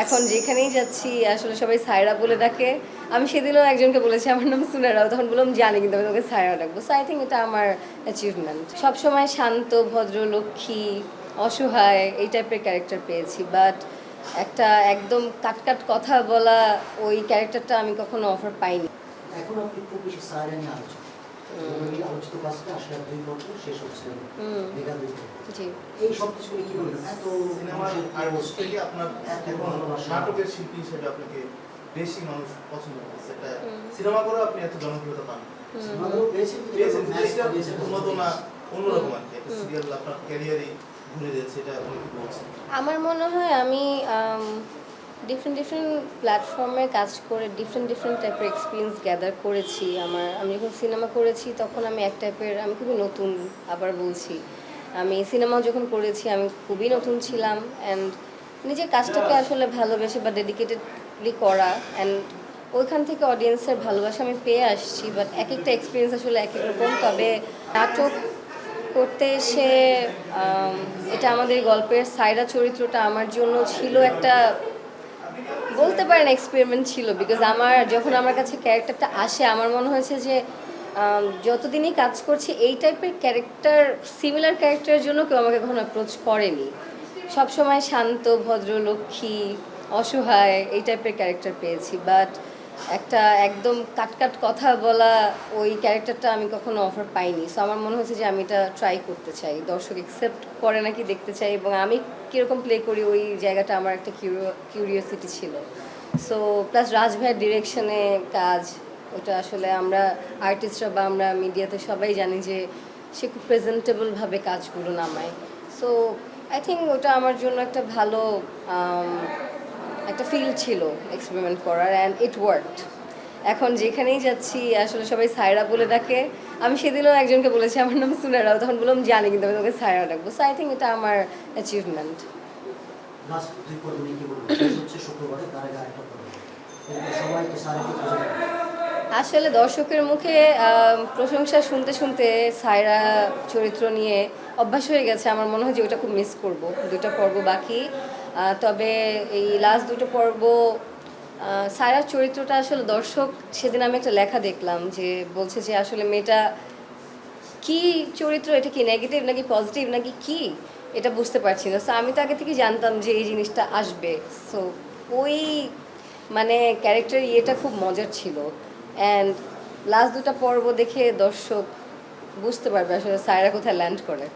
এখন যেখানেই যাচ্ছি আসলে সবাই সায়রা বলে ডাকে। আমি সেদিনও একজনকে বলেছি আমার নাম সুনেরাও, তখন বললাম জানি কিন্তু আমি তোকে সায়রা ডাকবো। সো আই থিঙ্ক এটা আমার অ্যাচিভমেন্ট। সবসময় শান্ত, ভদ্র, লক্ষ্মী, অসহায় এই টাইপের ক্যারেক্টার পেয়েছি, বাট একটা একদম কাট কথা বলা ওই ক্যারেক্টারটা আমি কখনো অফার পাইনি। এখন আপনি খুব বেশি সায়রা নিয়ে আলোচনা এই আলোচিত কাজটা আসলে 2 বছর শেষ হচ্ছে মেগা 2 জি, এই সব কিছু নিয়ে কি বলবেন? এত সিনেমার থেকে আপনার এখন নাটকের শিল্পী হিসেবে আপনাকে বেশি মানুষ পছন্দ করছে, এটা সিনেমা করে আপনি এত জনপ্রিয়তা পান। সিনেমাগুলো পেয়েছেন উন্নত না অন্যরকম আর কি, একটা সিরিয়াল আপনার ক্যারিয়ারই ঘুরে দিয়েছে, এটা আপনি কি বলছেন? আমার মনে হয় আমি ডিফারেন্ট প্ল্যাটফর্মে কাজ করে ডিফারেন্ট টাইপের এক্সপিরিয়েন্স গ্যাদার করেছি। আমি যখন সিনেমা করেছি তখন আমি আমি খুবই নতুন, আবার বলছি আমি সিনেমা যখন করেছি আমি খুবই নতুন ছিলাম। অ্যান্ড নিজের কাজটাকে আসলে ভালোবেসে বা ডেডিকেটেডলি করা, অ্যান্ড ওইখান থেকে অডিয়েন্সের ভালোবাসা আমি পেয়ে আসছি। বাট এক একটা এক্সপিরিয়েন্স আসলে এক এক রকম। তবে নাটক করতে এসে এটা আমাদের গল্পের সায়রা চরিত্রটা আমার জন্য ছিল একটা, বলতে পারেন এক্সপেরিমেন্ট ছিল। বিকজ যখন আমার কাছে ক্যারেক্টারটা আসে আমার মনে হয়েছে যে যতদিনই কাজ করছি এই টাইপের ক্যারেক্টার, সিমিলার ক্যারেক্টারের জন্য কেউ আমাকে কখনো অ্যাপ্রোচ করেনি। সবসময় শান্ত, ভদ্র, লক্ষ্মী, অসহায় এই টাইপের ক্যারেক্টার পেয়েছি, বাট একটা একদম কাট কথা বলা ওই ক্যারেক্টারটা আমি কখনো অফার পাইনি। সো আমার মনে হচ্ছে যে আমি এটা ট্রাই করতে চাই, দর্শক অ্যাকসেপ্ট করে নাকি দেখতে চাই, এবং আমি কীরকম প্লে করি ওই জায়গাটা আমার একটা কিউরিওসিটি ছিল। সো প্লাস রাজ ভাইয়ের ডিরেকশনে কাজ, ওটা আসলে আমরা আর্টিস্টরা বা আমরা মিডিয়াতে সবাই জানি যে সে খুব প্রেজেন্টেবলভাবে কাজগুলো নামায়। সো আই থিঙ্ক ওটা আমার জন্য একটা ভালো একটা ফিল ছিল এক্সপেরিমেন্ট করার, অ্যান্ড ইট ওয়ার্কড। এখন যেখানেই যাচ্ছি আসলে সবাই সায়রা বলে ডাকে। আমি সেদিনও একজনকে বলেছি আমার নাম সুনেরাও, তখন বললাম জানি কিন্তু আমি তোকে সায়রা ডাকবো। সো আই থিঙ্ক এটা আমার অ্যাচিভমেন্ট। লাস্ট 2 পর্ব নিয়ে কি বলবেন? শেষ হচ্ছে শুক্রবারে, তার আগে আরেকটা পর্ব। সবাই তো সায়রাকে খুঁজে পায়। আসলে দর্শকের মুখে প্রশংসা শুনতে সায়রা চরিত্র নিয়ে অভ্যাস হয়ে গেছে। আমার মনে হয় যে ওটা খুব মিস করব। 2টা পর্ব বাকি, তবে এই লাস্ট 2টো পর্ব সায়রার চরিত্রটা আসলে দর্শক, সেদিন আমি একটা লেখা দেখলাম যে বলছে যে আসলে মেয়েটা কি চরিত্র, এটা কি নেগেটিভ নাকি পজিটিভ নাকি কি, এটা বুঝতে পারছি না। সো আমি তো আগে থেকে জানতাম যে এই জিনিসটা আসবে। সো ওই মানে ক্যারেক্টার ইয়েটা খুব মজার ছিল। অ্যান্ড লাস্ট 2টা পর্ব দেখে দর্শক বুঝতে পারবে আসলে সায়রা কোথায় ল্যান্ড করে।